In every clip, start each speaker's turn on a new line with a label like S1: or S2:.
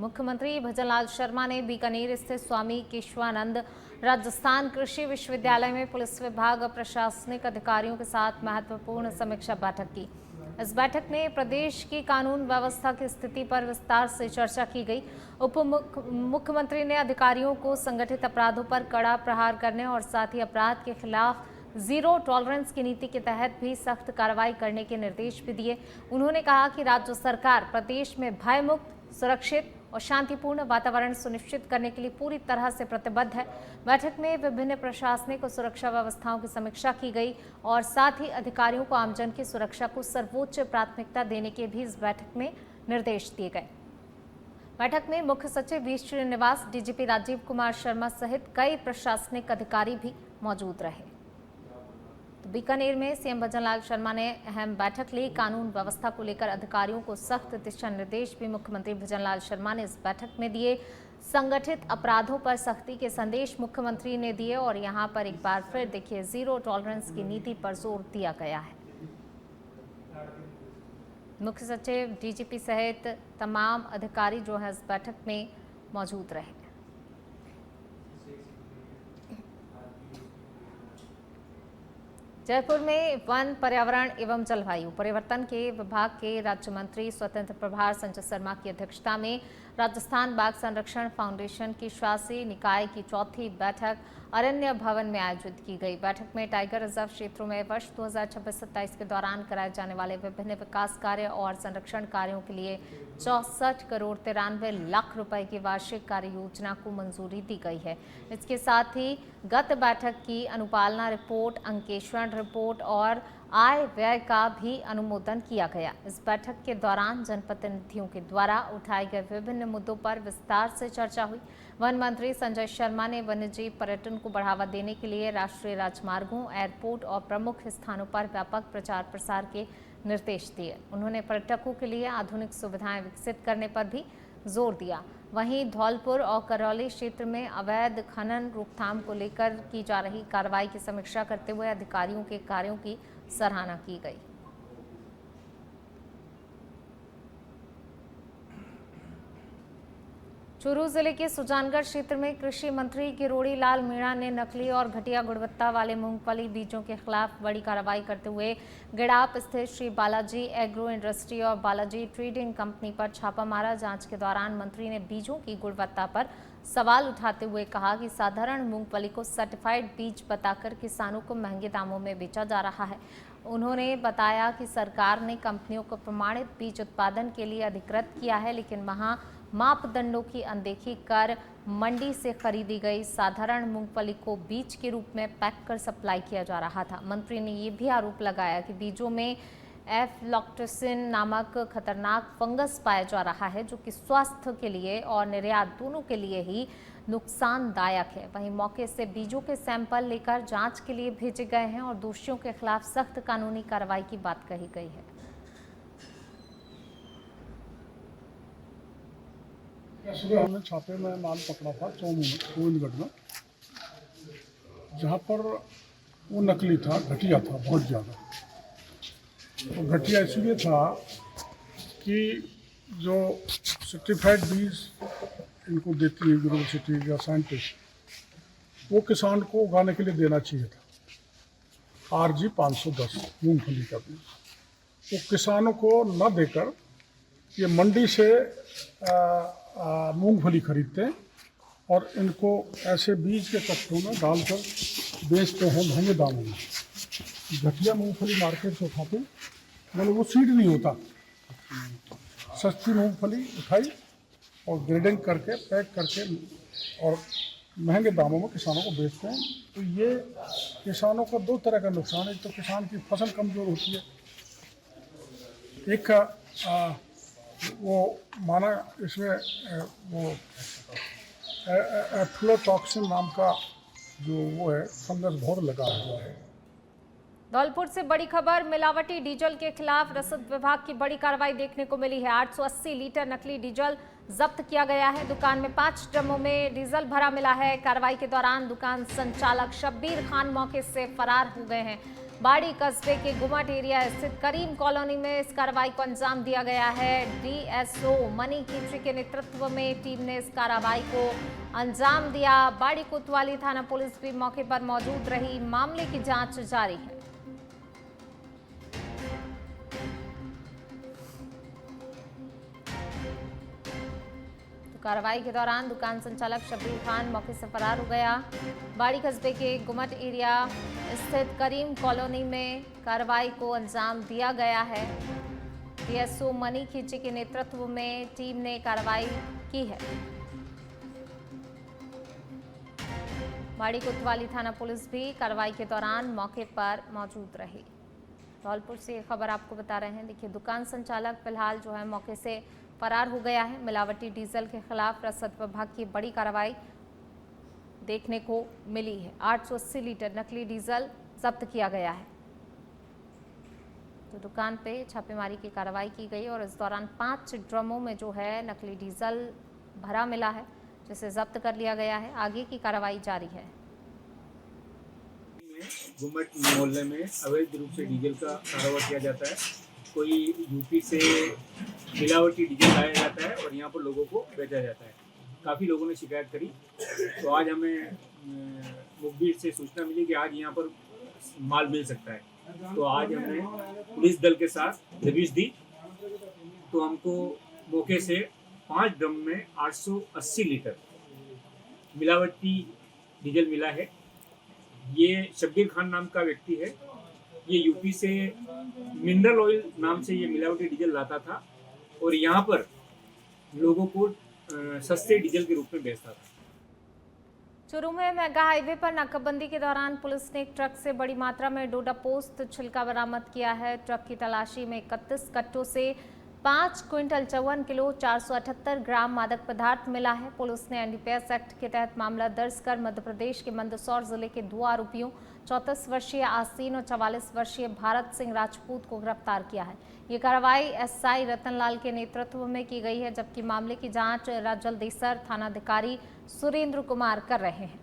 S1: मुख्यमंत्री भजनलाल शर्मा ने बीकानेर स्थित स्वामी केशवानंद राजस्थान कृषि विश्वविद्यालय में पुलिस विभाग और प्रशासनिक अधिकारियों के साथ महत्वपूर्ण समीक्षा बैठक की। इस बैठक में प्रदेश की कानून व्यवस्था की स्थिति पर विस्तार से चर्चा की गई। उप मुख्यमंत्री ने अधिकारियों को संगठित अपराधों पर कड़ा प्रहार करने और साथ ही अपराध के खिलाफ जीरो टॉलरेंस की नीति के तहत भी सख्त कार्रवाई करने के निर्देश भी दिए। उन्होंने कहा कि राज्य सरकार प्रदेश में भयमुक्त, सुरक्षित और शांतिपूर्ण वातावरण सुनिश्चित करने के लिए पूरी तरह से प्रतिबद्ध है। बैठक में विभिन्न प्रशासनिक और सुरक्षा व्यवस्थाओं की समीक्षा की गई और साथ ही अधिकारियों को आमजन की सुरक्षा को सर्वोच्च प्राथमिकता देने के भी इस बैठक में निर्देश दिए गए। बैठक में मुख्य सचिव वी श्रीनिवास, डीजीपी राजीव कुमार शर्मा सहित कई प्रशासनिक अधिकारी भी मौजूद रहे। तो बीकानेर में सीएम भजनलाल शर्मा ने अहम बैठक ली। कानून व्यवस्था को लेकर अधिकारियों को सख्त दिशा निर्देश भी मुख्यमंत्री भजनलाल शर्मा ने इस बैठक में दिए। संगठित अपराधों पर सख्ती के संदेश मुख्यमंत्री ने दिए और यहां पर एक बार फिर देखिए जीरो टॉलरेंस की नीति पर जोर दिया गया है। मुख्य सचिव, डीजीपी सहित तमाम अधिकारी जो है इस बैठक में मौजूद रहे। जयपुर में वन, पर्यावरण एवं जलवायु परिवर्तन के विभाग के राज्य मंत्री स्वतंत्र प्रभार संजय शर्मा की अध्यक्षता में राजस्थान बाघ संरक्षण फाउंडेशन की शासी निकाय की चौथी बैठक अरण्य भवन में आयोजित की गई। बैठक में टाइगर रिजर्व क्षेत्रों में वर्ष 2026-27 के दौरान कराए जाने वाले विभिन्न विकास कार्य और संरक्षण कार्यों के लिए 64 करोड़ 93 लाख रुपए की वार्षिक कार्य योजना को मंजूरी दी गई है। इसके साथ ही गत बैठक की अनुपालना रिपोर्ट, अंकेक्षण रिपोर्ट और आय व्यय का भी अनुमोदन किया गया। इस बैठक के दौरान जनप्रतिनिधियों के द्वारा उठाए गए विभिन्न मुद्दों पर विस्तार से चर्चा हुई। वन मंत्री संजय शर्मा ने वन्यजीव पर्यटन को बढ़ावा देने के लिए राष्ट्रीय राजमार्गों, एयरपोर्ट और प्रमुख स्थानों पर व्यापक प्रचार प्रसार के निर्देश दिए। उन्होंने पर्यटकों के लिए आधुनिक सुविधाएं विकसित करने पर भी जोर दिया। वहीं धौलपुर और करौली क्षेत्र में अवैध खनन रोकथाम को लेकर की जा रही कार्रवाई की समीक्षा करते हुए अधिकारियों के कार्यों की सराहना की गई। चूरू जिले के सुजानगढ़ क्षेत्र में कृषि मंत्री किरोड़ी लाल मीणा ने नकली और घटिया गुणवत्ता वाले मूंगफली बीजों के खिलाफ बड़ी कार्रवाई करते हुए गिड़ाप स्थित श्री बालाजी एग्रो इंडस्ट्री और बालाजी ट्रेडिंग कंपनी पर छापा मारा। जांच के दौरान मंत्री ने बीजों की गुणवत्ता पर सवाल उठाते हुए कहा कि साधारण मूंगफली को सर्टिफाइड बीज बताकर किसानों को महंगे दामों में बेचा जा रहा है। उन्होंने बताया कि सरकार ने कंपनियों को प्रमाणित बीज उत्पादन के लिए अधिकृत किया है, लेकिन वहां मापदंडों की अनदेखी कर मंडी से खरीदी गई साधारण मूंगफली को बीज के रूप में पैक कर सप्लाई किया जा रहा था। मंत्री ने ये भी आरोप लगाया कि बीजों में एफ्लॉक्टोसिन नामक खतरनाक फंगस पाया जा रहा है, जो कि स्वास्थ्य के लिए और निर्यात दोनों के लिए ही नुकसानदायक है। वहीं मौके से बीजों के सैंपल लेकर जांच के लिए भेजे गए हैं और दोषियों के खिलाफ सख्त कानूनी कार्रवाई की बात कही गई है।
S2: सुबह हमने छापे में माल पकड़ा था गोविंदगढ़ में, जहाँ पर वो नकली था, घटिया था, बहुत ज़्यादा। तो घटिया इसलिए था कि जो सर्टिफाइड बीज इनको देती है यूनिवर्सिटी या साइंटिस्ट, वो किसान को उगाने के लिए देना चाहिए था। RG 510 मूंगफली का बीज वो किसानों को न देकर ये मंडी से मूंगफली खरीदते हैं और इनको ऐसे बीज के कट्टों में डालकर बेचते हैं महंगे दामों में। घटिया मूंगफली मार्केट से उठाते हैं, मतलब वो सीड नहीं होता। सस्ती मूंगफली उठाई और ग्रेडिंग करके पैक करके और महंगे दामों में किसानों को बेचते हैं। तो ये किसानों का दो तरह का नुकसान है। एक तो किसान की फसल कमज़ोर होती है, एक का वो माना इसमें वो एफ्लोटॉक्सिन नाम का जो वो है फंगस बहुत लगा हुआ है।
S1: धौलपुर से बड़ी खबर, मिलावटी डीजल के खिलाफ रसद विभाग की बड़ी कार्रवाई देखने को मिली है। 880 लीटर नकली डीजल जब्त किया गया है। दुकान में 5 ड्रमों में डीजल भरा मिला है। कार्रवाई के दौरान दुकान संचालक शब्बीर खान मौके से फरार हो गए हैं। बाड़ी कस्बे के गुमट एरिया स्थित करीम कॉलोनी में इस कार्रवाई को अंजाम दिया गया है। डीएसओ मनी खींची के नेतृत्व में टीम ने इस कार्रवाई को अंजाम दिया। बाड़ी कोतवाली थाना पुलिस भी मौके पर मौजूद रही। मामले की जांच जारी है। कार्रवाई के दौरान दुकान संचालक शब्बीर खान मौके से फरार हो गया। बाड़ी कस्बे के गुमट एरिया स्थित करीम कॉलोनी में कार्रवाई को अंजाम दिया गया है। डीएसओ मनी खींची के नेतृत्व में टीम ने कार्रवाई की है। बाड़ी कोतवाली थाना पुलिस भी कार्रवाई के दौरान मौके पर मौजूद रही। धौलपुर से ये खबर आपको बता रहे हैं। देखिए, दुकान संचालक फिलहाल जो है मौके से फरार हो गया है। मिलावटी डीजल के खिलाफ रसद विभाग की बड़ी कार्रवाई देखने को मिली है। 880 लीटर नकली डीजल जब्त किया गया है। तो दुकान पे छापेमारी की कार्रवाई की गई और इस दौरान 5 ड्रमों में जो है नकली डीजल भरा मिला है, जिसे जब्त कर लिया गया है। आगे की कार्रवाई जारी है।
S3: गुमट मोहल्ले में अवैध रूप से डीजल का कारोबार किया जाता है। कोई यूपी से मिलावटी डीजल लाया जाता है और यहाँ पर लोगों को बेचा जाता है। काफ़ी लोगों ने शिकायत करी, तो आज हमें मुखबिर से सूचना मिली कि आज यहाँ पर माल मिल सकता है। तो आज हमने पुलिस दल के साथ दबिश दी, तो हमको मौके से 5 ड्रम में 880 लीटर मिलावटी डीजल मिला है। ये शब्बीर खान नाम का व्यक्ति है। ये यूपी से मिनरल ऑयल नाम से ये मिलावटी डीजल लाता था और यहाँ पर लोगों को सस्ते डीजल के रूप में बेचता था।
S1: चूरू में मेगा हाईवे पर नाकाबंदी के दौरान पुलिस ने एक ट्रक से बड़ी मात्रा में डोडा पोस्त छिलका बरामद किया है। ट्रक की तलाशी में 31 कट्टों से 5 क्विंटल 54 किलो 478 ग्राम मादक पदार्थ मिला है। पुलिस ने एनडीपीएस एक्ट के तहत मामला दर्ज कर मध्य प्रदेश के मंदसौर जिले के 2 आरोपियों 34 वर्षीय आसीन और 44 वर्षीय भारत सिंह राजपूत को गिरफ्तार किया है। ये कार्रवाई एसआई रतनलाल के नेतृत्व में की गई है, जबकि मामले की जांच जलदेसर थानाधिकारी सुरेंद्र कुमार कर रहे हैं।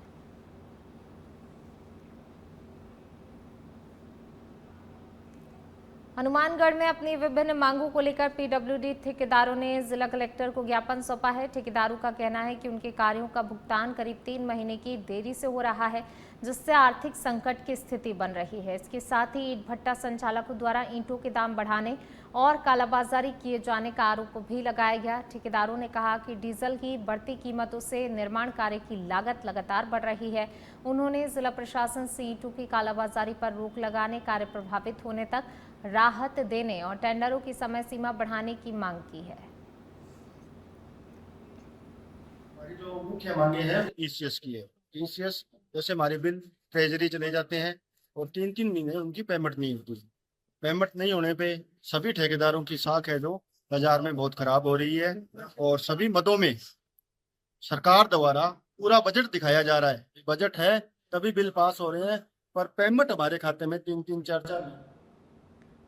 S1: हनुमानगढ़ में अपनी विभिन्न मांगों को लेकर पीडब्ल्यूडी ठेकेदारों ने जिला कलेक्टर को ज्ञापन सौंपा है। ठेकेदारों का कहना है कि उनके कार्यों का भुगतान करीब 3 महीने की देरी से हो रहा है, जिससे आर्थिक संकट की स्थिति बन रही है। इसके साथ ही ईंट भट्टा संचालकों द्वारा ईंटों के दाम बढ़ाने और कालाबाजारी किए जाने का आरोप भी लगाया गया। ठेकेदारों ने कहा कि डीजल की बढ़ती कीमतों से निर्माण कार्य की लागत लगातार बढ़ रही है। उन्होंने जिला प्रशासन से ईंटों की कालाबाजारी पर रोक लगाने, कार्य प्रभावित होने तक राहत देने और टेंडरों की समय सीमा बढ़ाने की मांग की है।
S4: हमारी जो मुख्य मांगे हैं ईसीएस की है। ईसीएस जैसे हमारे बिल ट्रेजरी चले जाते हैं और 3-3 महीने उनकी पेमेंट नहीं होती। पेमेंट नहीं होने पे सभी ठेकेदारों की साख है जो बाजार में बहुत खराब हो रही है और सभी मदों में सरकार द्वारा पूरा बजट दिखाया जा रहा है। बजट है तभी बिल पास हो रहे हैं, पर पेमेंट हमारे खाते में 3-3, 4-4।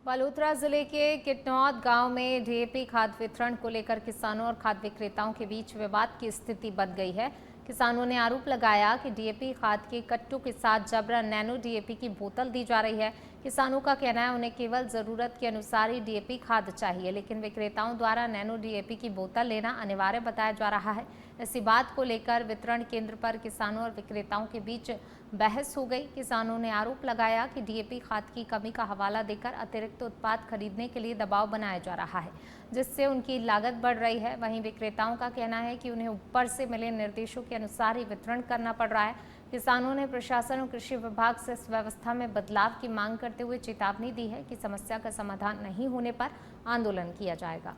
S1: बलोत्रा जिले के किटनौद गांव में डीएपी खाद वितरण को लेकर किसानों और खाद विक्रेताओं के बीच विवाद की स्थिति बन गई है। किसानों ने आरोप लगाया कि डीएपी खाद के कट्टों के साथ जबरन नैनो डीएपी की बोतल दी जा रही है। किसानों का कहना है उन्हें केवल जरूरत के अनुसार ही डीएपी खाद चाहिए, लेकिन विक्रेताओं द्वारा नैनो डीएपी की बोतल लेना अनिवार्य बताया जा रहा है। इसी बात को लेकर वितरण केंद्र पर किसानों और विक्रेताओं के बीच बहस हो गई। किसानों ने आरोप लगाया कि डीएपी खाद की कमी का हवाला देकर अतिरिक्त उत्पाद खरीदने के लिए दबाव बनाया जा रहा है, जिससे उनकी लागत बढ़ रही है। वहीं विक्रेताओं का कहना है कि उन्हें ऊपर से मिले निर्देशों के अनुसार ही वितरण करना पड़ रहा है। किसानों ने प्रशासन और कृषि विभाग से इस व्यवस्था में बदलाव की मांग करते हुए चेतावनी दी है कि समस्या का समाधान नहीं होने पर आंदोलन किया जाएगा।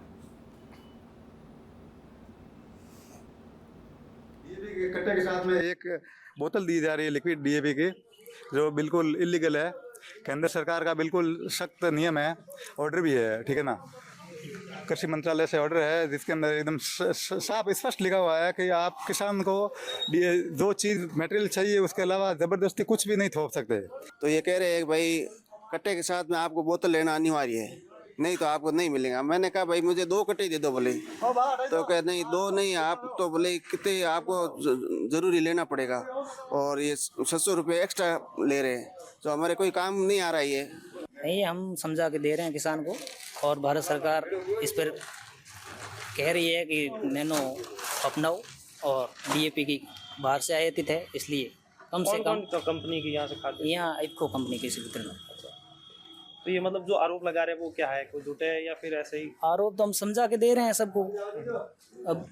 S5: कट्टे के साथ में एक बोतल दी जा रही है लिक्विड डीएपी की, जो बिल्कुल इलीगल है। केंद्र सरकार का बिल्कुल सख्त नियम है, ऑर्डर भी है, ठीक है ना। कृषि मंत्रालय से ऑर्डर है जिसके अंदर एकदम साफ स्पष्ट लिखा हुआ है कि आप किसान को जो चीज़ मटेरियल चाहिए उसके अलावा ज़बरदस्ती कुछ भी नहीं थोप सकते।
S6: तो ये कह रहे हैं भाई कट्टे के साथ में आपको बोतल लेना अनिवार्य है, नहीं तो आपको नहीं मिलेगा। मैंने कहा भाई मुझे 2 कट्टे दे दो बोले, तो कह नहीं 2 नहीं, आप तो बोले कितने आपको ज़रूरी लेना पड़ेगा, और ये 700 रुपये एक्स्ट्रा ले रहे हैं, तो हमारे कोई काम नहीं आ रहा है ये।
S7: नहीं, हम समझा के दे रहे हैं किसान को, और भारत सरकार इस पर कह रही है कि नैनो अपनाओ, और डीएपी की बाहर से आयातित है, इसलिए कम से कम
S8: तो कंपनी की यहाँ से खाते हैं?
S7: यहाँ इफको कंपनी की से वितरण।
S8: तो ये मतलब जो आरोप लगा रहे हैं वो क्या है, कोई झूठे है या फिर ऐसे ही?
S7: आरोप तो हम समझा के दे रहे हैं सबको, अब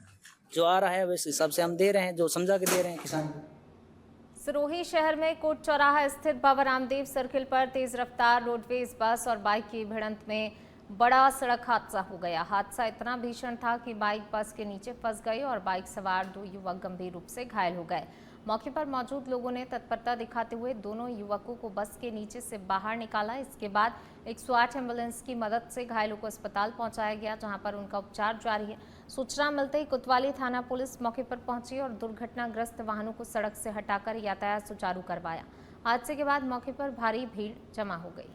S7: जो आ रहा है वैसे हिसाब से हम दे रहे हैं, जो समझा के दे रहे हैं किसान को।
S1: सिरोही शहर में कोट चौराहा स्थित बाबा रामदेव सर्किल पर तेज रफ्तार रोडवेज बस और बाइक की भिड़ंत में बड़ा सड़क हादसा हो गया। हादसा इतना भीषण था कि बाइक बस के नीचे फंस गई और बाइक सवार 2 युवक गंभीर रूप से घायल हो गए। मौके पर मौजूद लोगों ने तत्परता दिखाते हुए दोनों युवकों को बस के नीचे से बाहर निकाला। इसके बाद 108 एम्बुलेंस की मदद से घायलों को अस्पताल पहुंचाया गया, जहां पर उनका उपचार जारी है। सूचना मिलते ही कोतवाली थाना पुलिस मौके पर पहुंची और दुर्घटनाग्रस्त वाहनों को सड़क से हटाकर यातायात सुचारू करवाया। हादसे के बाद मौके पर भारी भीड़ जमा हो गई।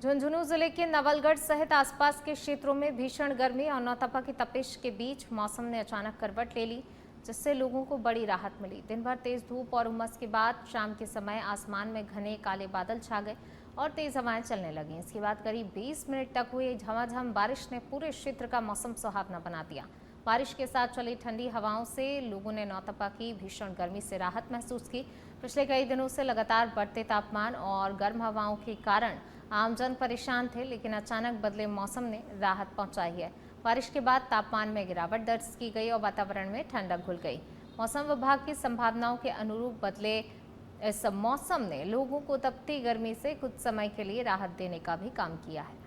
S1: झुंझुनू जिले के नवलगढ़ सहित आसपास के क्षेत्रों में भीषण गर्मी और नौतपा की तपिश के बीच मौसम ने अचानक करवट ले ली, जिससे लोगों को बड़ी राहत मिली। दिन भर तेज धूप और उमस के बाद शाम के समय आसमान में घने काले बादल छा गए और तेज हवाएं चलने लगीं। इसके बाद करीब 20 मिनट तक हुई झमाझम बारिश ने पूरे क्षेत्र का मौसम सुहावना बना दिया। बारिश के साथ चली ठंडी हवाओं से लोगों ने नौतपा की भीषण गर्मी से राहत महसूस की। पिछले कई दिनों से लगातार बढ़ते तापमान और गर्म हवाओं के कारण आमजन परेशान थे, लेकिन अचानक बदले मौसम ने राहत पहुंचाई है। बारिश के बाद तापमान में गिरावट दर्ज की गई और वातावरण में ठंडक घुल गई। मौसम विभाग की संभावनाओं के अनुरूप बदले इस मौसम ने लोगों को तपती गर्मी से कुछ समय के लिए राहत देने का भी काम किया है।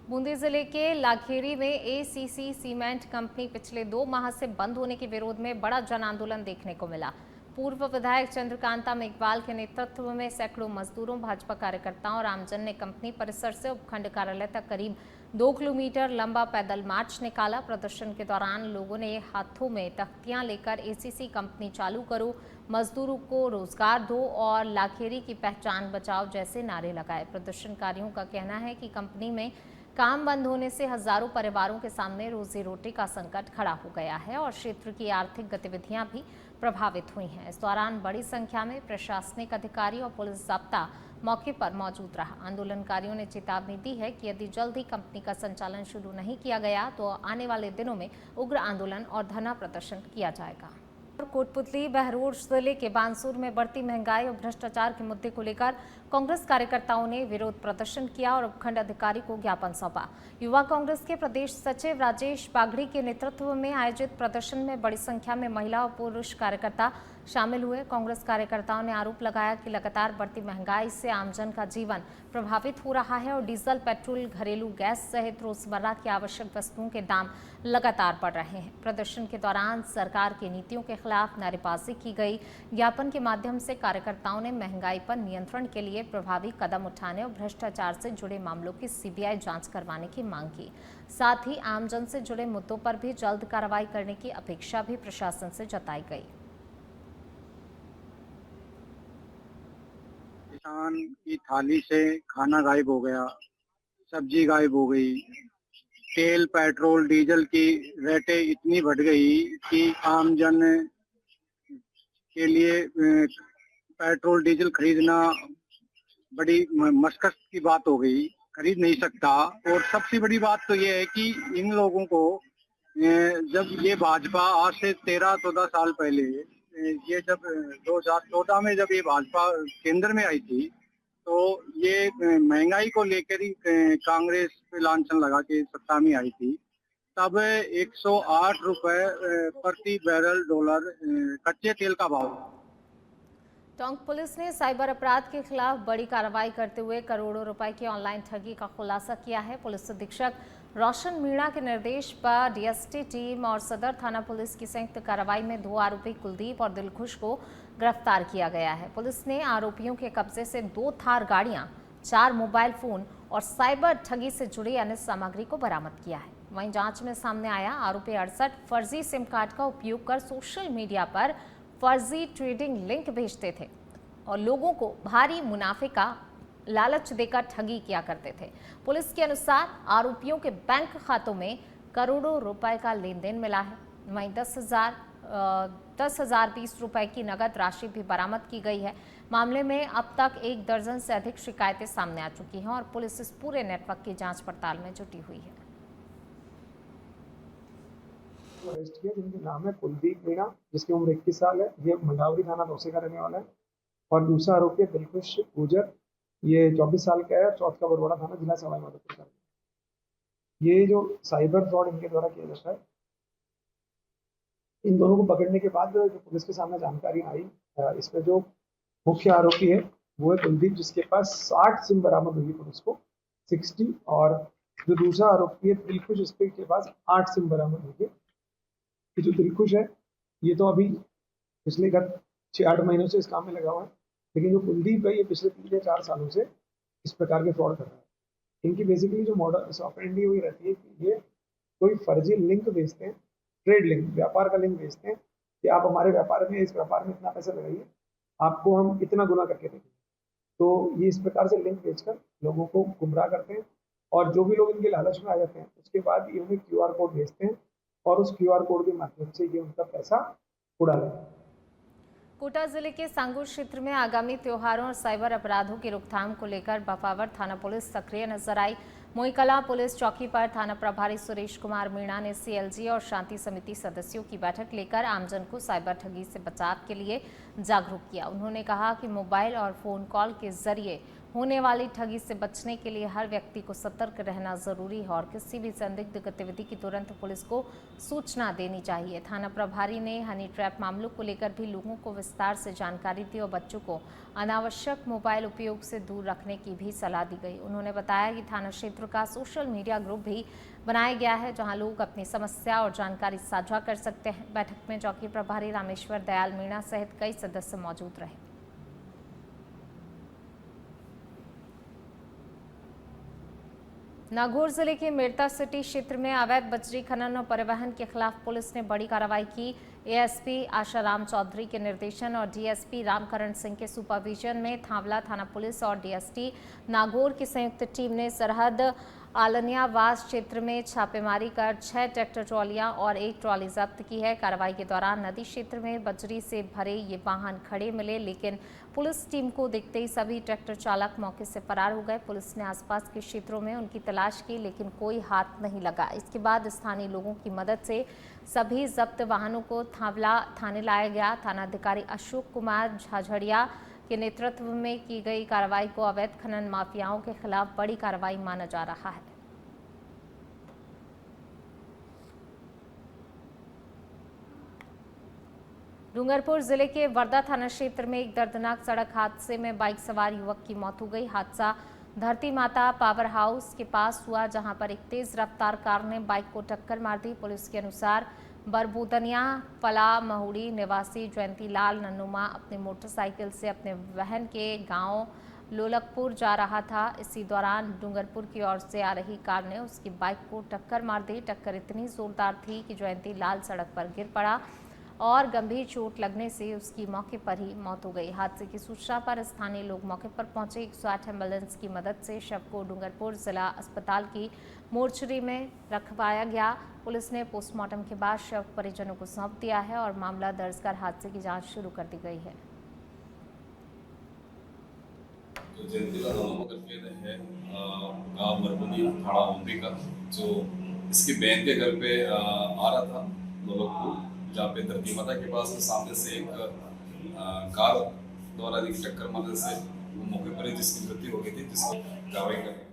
S1: बूंदी जिले के लाखेरी में एसीसी सीमेंट कंपनी पिछले 2 माह से बंद होने के विरोध में बड़ा जन आंदोलन देखने को मिला। पूर्व विधायक चंद्रकांता मेघवाल के नेतृत्व में सैकड़ों मजदूरों, भाजपा कार्यकर्ताओं और आमजन ने कंपनी परिसर से उपखंड कार्यालय तक करीब 2 किलोमीटर लंबा पैदल मार्च निकाला। प्रदर्शन के दौरान लोगों ने हाथों में तख्तियां लेकर एसीसी कंपनी चालू करो, मजदूरों को रोजगार दो और लाखेरी की पहचान बचाओ जैसे नारे लगाए। प्रदर्शनकारियों का कहना है कि कंपनी में काम बंद होने से हजारों परिवारों के सामने रोजी रोटी का संकट खड़ा हो गया है और क्षेत्र की आर्थिक गतिविधियां भी प्रभावित हुई हैं। इस दौरान बड़ी संख्या में प्रशासनिक अधिकारी और पुलिस जाब्ता मौके पर मौजूद रहा। आंदोलनकारियों ने चेतावनी दी है कि यदि जल्द ही कंपनी का संचालन शुरू नहीं किया गया तो आने वाले दिनों में उग्र आंदोलन और धरना प्रदर्शन किया जाएगा। कोटपुतली बहरोड जिले के बानसूर में बढ़ती महंगाई और भ्रष्टाचार के मुद्दे को लेकर कांग्रेस कार्यकर्ताओं ने विरोध प्रदर्शन किया और उपखंड अधिकारी को ज्ञापन सौंपा। युवा कांग्रेस के प्रदेश सचिव राजेश बागड़ी के नेतृत्व में आयोजित प्रदर्शन में बड़ी संख्या में महिला और पुरुष कार्यकर्ता शामिल हुए। कांग्रेस कार्यकर्ताओं ने आरोप लगाया कि लगातार बढ़ती महंगाई से आमजन का जीवन प्रभावित हो रहा है और डीजल, पेट्रोल, घरेलू गैस सहित रोजमर्रा की आवश्यक वस्तुओं के दाम लगातार बढ़ रहे हैं। प्रदर्शन के दौरान सरकार की नीतियों के खिलाफ नारेबाजी की गई। ज्ञापन के माध्यम से कार्यकर्ताओं ने महंगाई पर नियंत्रण के लिए प्रभावी कदम उठाने और भ्रष्टाचार से जुड़े मामलों की सीबीआई जांच करवाने की मांग की। साथ ही आमजन से जुड़े मुद्दों पर भी जल्द कार्रवाई करने की अपेक्षा भी प्रशासन से जताई गई।
S9: किसान की थाली से खाना गायब हो गया, सब्जी गायब हो गई, तेल, पेट्रोल, डीजल की रेटें इतनी बढ़ गई कि आम जन के लिए पेट्रोल डीजल खरीदना बड़ी मशक्कत की बात हो गई, खरीद नहीं सकता। और सबसे बड़ी बात तो ये है कि इन लोगों को जब ये भाजपा आज से 13-14 साल पहले, ये जब 2014 में जब ये भाजपा केंद्र में आई थी तो ये महंगाई को लेकर ही कांग्रेस पे लांछन लगा के सत्ता में आई थी। तब 108 रुपए प्रति बैरल डॉलर कच्चे तेल का भाव।
S1: टोंक पुलिस ने साइबर अपराध के खिलाफ बड़ी कार्रवाई करते हुए करोड़ों रुपए की ऑनलाइन ठगी का खुलासा किया है। पुलिस अधीक्षक रोशन मीणा के निर्देश पर डीएसटी टीम और सदर थाना पुलिस की संयुक्त कार्रवाई में 2 आरोपी कुलदीप और दिलखुश को गिरफ्तार किया गया है। पुलिस ने आरोपियों के कब्जे से 2 थार गाड़ियां, 4 मोबाइल फोन और साइबर ठगी से जुड़ी अन्य सामग्री को बरामद किया है। वहीं जांच में सामने आया आरोपी 68 फर्जी सिम कार्ड का उपयोग कर सोशल मीडिया पर फर्जी ट्रेडिंग लिंक भेजते थे। और लोगों को भारी मुनाफे का लालच देकर ठगी किया करते थे। पुलिस के अनुसार आरोपियों के बैंक खातों में करोड़ों रुपए का लेन देन मिला है। वहीं 10,020 रुपए की नगद राशि भी बरामद की गई है। मामले में अब तक 1 दर्जन से अधिक शिकायतें सामने आ चुकी हैं और पुलिस इस पूरे नेटवर्क की जांच पड़ताल में जुटी हुई है।
S10: अरेस्ट किया जिनके नाम है कुलदीप मीणा, जिसकी उम्र 21 साल है। ये मंडावरी थाना दौसे का रहने वाला है। और दूसरा आरोपी है दिलखुश गुजर, ये 24 साल का है, चौथ का बरवाड़ा थाना, जिला सवाई माधोपुर का। ये जो साइबर फ्रॉड इनके द्वारा किया जाता है, इन दोनों को पकड़ने के बाद जो पुलिस के सामने जानकारी आई, इसमें जो मुख्य आरोपी है वो है कुलदीप, जिसके पास 60 सिम बरामद हुई पुलिस को 60, और जो दूसरा आरोपी है दिलखुश, इसके पास 8 सिम बरामद हुई है। ये जो दिलखुश है ये तो अभी पिछले 6-8 महीनों से इस काम में लगा हुआ है, लेकिन जो कुलदीप है ये पिछले 3 या 4 सालों से इस प्रकार के फ्रॉड कर रहा है। इनकी बेसिकली जो मॉडल ऑपरेंडी हुई रहती है कि ये कोई फर्जी लिंक भेजते हैं, ट्रेड लिंक, व्यापार का लिंक भेजते हैं कि आप हमारे व्यापार में, इस व्यापार में इतना पैसा लगाइए, आपको हम इतना गुना करके देंगे। तो ये इस प्रकार से लिंक भेजकर लोगों को गुमराह करते हैं, और जो भी लोग इनके लालच में आ जाते हैं उसके बाद ये उन्हें QR कोड भेजते हैं और उस QR कोड के माध्यम से ये उनका पैसा उड़ा लेते हैं।
S1: कोटा जिले के सांगूर क्षेत्र में आगामी त्योहारों और साइबर अपराधों की रोकथाम को लेकर बफावर थाना पुलिस सक्रिय नजर आई। मोईकला पुलिस चौकी पर थाना प्रभारी सुरेश कुमार मीणा ने CLG और शांति समिति सदस्यों की बैठक लेकर आमजन को साइबर ठगी से बचाव के लिए जागरूक किया। उन्होंने कहा कि मोबाइल और फोन कॉल के जरिए होने वाली ठगी से बचने के लिए हर व्यक्ति को सतर्क रहना जरूरी है और किसी भी संदिग्ध गतिविधि की तुरंत पुलिस को सूचना देनी चाहिए। थाना प्रभारी ने हनी ट्रैप मामलों को लेकर भी लोगों को विस्तार से जानकारी दी और बच्चों को अनावश्यक मोबाइल उपयोग से दूर रखने की भी सलाह दी गई। उन्होंने बताया कि थाना क्षेत्र का सोशल मीडिया ग्रुप भी बनाया गया है, जहां लोग अपनी समस्या और जानकारी साझा कर सकते हैं। बैठक में चौकी प्रभारी रामेश्वर दयाल मीणा सहित कई सदस्य मौजूद रहे। नागौर जिले के मेड़ता सिटी क्षेत्र में अवैध बजरी खनन और परिवहन के खिलाफ पुलिस ने बड़ी कार्रवाई की। ASP आशाराम चौधरी के निर्देशन और DSP रामकरण सिंह के सुपरविजन में थावला थाना पुलिस और DST नागौर की संयुक्त टीम ने सरहद आलनियावास क्षेत्र में छापेमारी कर 6 ट्रैक्टर ट्रॉलियां और 1 ट्रॉली जब्त की है। कार्रवाई के दौरान नदी क्षेत्र में बजरी से भरे ये वाहन खड़े मिले, लेकिन पुलिस टीम को देखते ही सभी ट्रैक्टर चालक मौके से फरार हो गए। पुलिस ने आसपास के क्षेत्रों में उनकी तलाश की, लेकिन कोई हाथ नहीं लगा। इसके बाद स्थानीय लोगों की मदद से सभी जब्त वाहनों को थावला थाने लाया गया। थानाधिकारी अशोक कुमार झाझड़िया के नेतृत्व में की गई कार्रवाई को अवैध खनन माफियाओं के खिलाफ बड़ी कार्रवाई माना जा रहा है। डूंगरपुर जिले के वर्दा थाना क्षेत्र में एक दर्दनाक सड़क हादसे में बाइक सवार युवक की मौत हो गई। हादसा धरती माता पावर हाउस के पास हुआ, जहां पर एक तेज रफ्तार कार ने बाइक को टक्कर मार दी। पुलिस के अनुसार बरबूदनिया फला महुड़ी निवासी जयंती लाल नन्नुमा अपनी मोटरसाइकिल से अपने बहन के गांव लोलकपुर जा रहा था। इसी दौरान डूंगरपुर की ओर से आ रही कार ने उसकी बाइक को टक्कर मार दी। टक्कर इतनी जोरदार थी कि जयंती लाल सड़क पर गिर पड़ा और गंभीर चोट लगने से उसकी मौके पर ही मौत हो गई। हादसे की सूचना पर स्थानीय लोग मौके पर पहुंचे। 108 एम्बुलेंस की मदद से शव को डूंगरपुर जिला अस्पताल की मोर्चरी में रखवाया गया। पुलिस ने पोस्टमार्टम के बाद शव परिजनों को सौंप दिया है और मामला दर्ज कर हादसे की जांच शुरू कर दी गई है।
S11: तो जयंतीलाल करके है गाँव बरबुनिया थाना मुंबई का, जो इसकी बहन के घर पे आ रहा था लोलकपुर, जहाँ पे धरती माता के पास सामने से एक कार द्वारा टक्कर मारने से मौके पर ही जिसकी मृत्यु हो गई थी, जिसकी कार्रवाई कर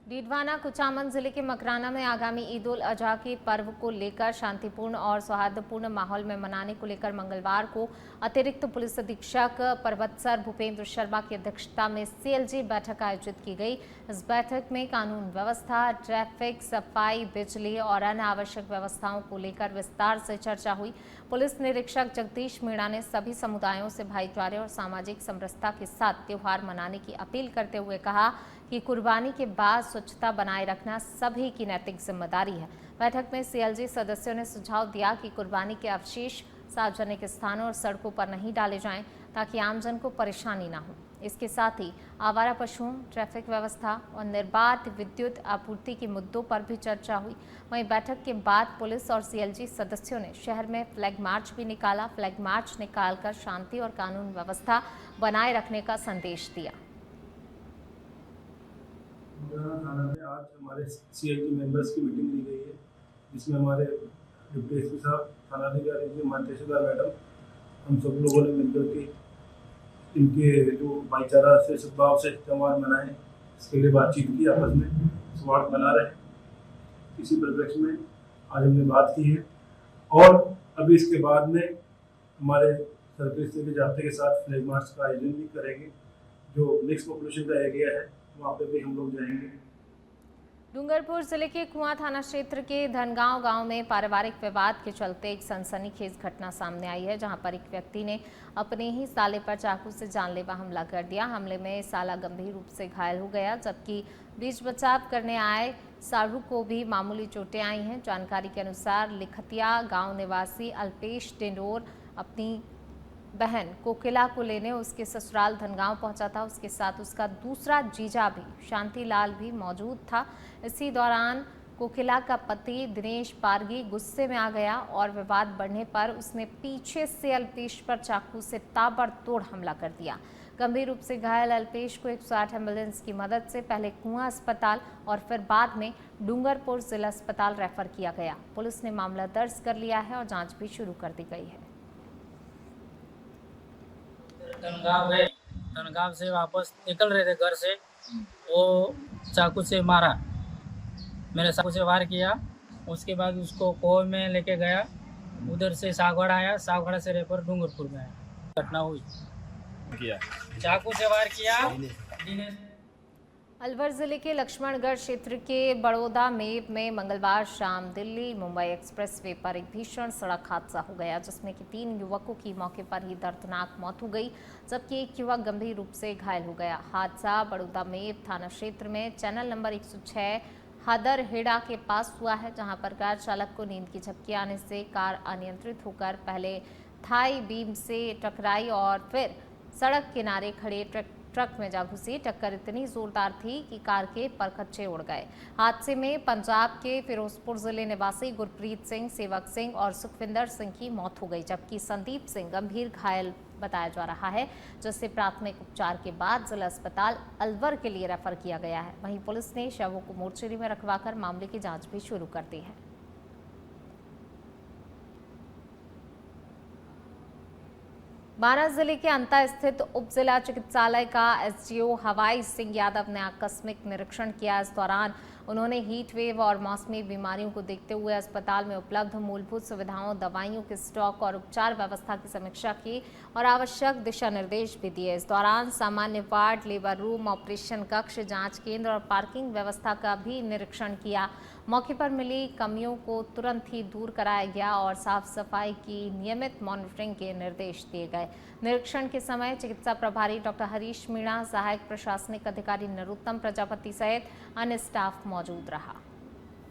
S1: डीडवाना कुचामन जिले के मकराना में आगामी ईद उल अजहा के पर्व को लेकर शांतिपूर्ण और सौहार्दपूर्ण माहौल में मनाने को लेकर मंगलवार को अतिरिक्त पुलिस अधीक्षक पर्वतसर भूपेंद्र शर्मा की अध्यक्षता में CLG बैठक आयोजित की गई। इस बैठक में कानून व्यवस्था, ट्रैफिक, सफाई, बिजली और अन्य आवश्यक व्यवस्थाओं को लेकर विस्तार से चर्चा हुई। पुलिस निरीक्षक जगदीश मीणा ने सभी समुदायों से भाईचारे और सामाजिक समरसता के साथ त्योहार मनाने की अपील करते हुए कहा कि कुर्बानी के बाद स्वच्छता बनाए रखना सभी की नैतिक जिम्मेदारी है। बैठक में CLG सदस्यों ने सुझाव दिया कि कुर्बानी के अवशेष सार्वजनिक स्थानों और सड़कों पर नहीं डाले जाएं। ताकि आमजन को परेशानी ना हो। इसके साथ ही आवारा पशुओं, ट्रैफिक व्यवस्था और निर्बाध विद्युत आपूर्ति के मुद्दों पर भी चर्चा हुई। वहीं बैठक के बाद पुलिस और सीएलजी सदस्यों ने शहर में फ्लैग मार्च भी निकाला। फ्लैग मार्च निकालकर शांति और कानून व्यवस्था बनाए रखने का संदेश दिया।
S12: थाना में आज हमारे सीएलजी मेंबर्स की मीटिंग ली गई है, जिसमें हमारे डिप्टी एसपी साहब, थानाधिकारी जी, तहसीलदार मैडम, हम सब लोगों ने मिलकर के इनके जो भाईचारा से सद्भाव से त्यौहार मनाए, इसके लिए बातचीत की, आपस में सौहार्द बना रहे। इसी परिप्रेक्ष्य में आज हमने बात की है और अभी इसके बाद में हमारे सर्कल से भी जाते के साथ फ्लैग मार्च का आयोजन भी करेंगे। जो मिक्स पॉपुलेशन का एरिया है वहाँ पे भी हम लोग जाएंगे।
S1: डूंगरपुर जिले के कुआं थाना क्षेत्र के धनगांव गांव में पारिवारिक विवाद के चलते एक सनसनीखेज घटना सामने आई है, जहां पर एक व्यक्ति ने अपने ही साले पर चाकू से जानलेवा हमला कर दिया। हमले में साला गंभीर रूप से घायल हो गया, जबकि बीच बचाव करने आए साढ़ू को भी मामूली चोटें आई हैं। जानकारी के अनुसार लिखतिया गाँव निवासी अल्पेश डिंडोर अपनी बहन कोकिला को लेने उसके ससुराल धनगांव पहुंचा था। उसके साथ उसका दूसरा जीजा भी शांतिलाल भी मौजूद था। इसी दौरान कोकिला का पति दिनेश पारगी गुस्से में आ गया और विवाद बढ़ने पर उसने पीछे से अल्पेश पर चाकू से ताबड़तोड़ हमला कर दिया। गंभीर रूप से घायल अल्पेश को 108 एम्बुलेंस की मदद से पहले कुआं अस्पताल और फिर बाद में डूंगरपुर जिला अस्पताल रेफर किया गया। पुलिस ने मामला दर्ज कर लिया है और जाँच भी शुरू कर दी गई है।
S7: धनगांव से वापस निकल रहे थे घर से, वो चाकू से मारा, मेरे चाकू से वार किया। उसके बाद उसको कोह में लेके गया, उधर से सागवाड़ा आया, सागवाड़ा से रेफर डूंगरपुर में आया। घटना हुई, चाकू से वार किया।
S1: अलवर जिले के लक्ष्मणगढ़ क्षेत्र के बड़ौदा मेव में मंगलवार शाम दिल्ली मुंबई एक्सप्रेसवे पर एक भीषण सड़क हादसा हो गया, जिसमें कि 3 युवकों की मौके पर ही दर्दनाक मौत हो गई, जबकि एक युवक गंभीर रूप से घायल हो गया। हादसा बड़ौदा मेव थाना क्षेत्र में चैनल नंबर 106 हदरहेड़ा के पास हुआ है, जहां पर कार चालक को नींद की झपकी आने से कार अनियंत्रित होकर पहले थाई बीम से टकराई और फिर सड़क किनारे खड़े ट्रक में जा घुसी। टक्कर इतनी जोरदार थी कि कार के परखच्चे उड़ गए। हादसे में पंजाब के फिरोजपुर जिले निवासी गुरप्रीत सिंह, सेवक सिंह और सुखविंदर सिंह की मौत हो गई, जबकि संदीप सिंह गंभीर घायल बताया जा रहा है, जिसे प्राथमिक उपचार के बाद जिला अस्पताल अलवर के लिए रेफर किया गया है। वहीं पुलिस ने शवों को मोर्चरी में रखवाकर मामले की जाँच भी शुरू कर दी है। बारां जिले के अंता स्थित उप जिला चिकित्सालय का एसडीओ हवाई सिंह यादव ने आकस्मिक निरीक्षण किया। इस दौरान उन्होंने हीट वेव और मौसमी बीमारियों को देखते हुए अस्पताल में उपलब्ध मूलभूत सुविधाओं, दवाइयों के स्टॉक और उपचार व्यवस्था की समीक्षा की और आवश्यक दिशा निर्देश भी दिए। इस दौरान सामान्य वार्ड, लेबर रूम, ऑपरेशन कक्ष, जांच केंद्र और पार्किंग व्यवस्था का भी निरीक्षण किया। मौके पर मिली कमियों को तुरंत ही दूर कराया गया और साफ सफाई की नियमित मॉनिटरिंग के निर्देश दिए गए। निरीक्षण के समय चिकित्सा प्रभारी डॉक्टर हरीश मीणा, सहायक प्रशासनिक अधिकारी नरोत्तम प्रजापति सहित अन्य स्टाफ मौजूद रहा।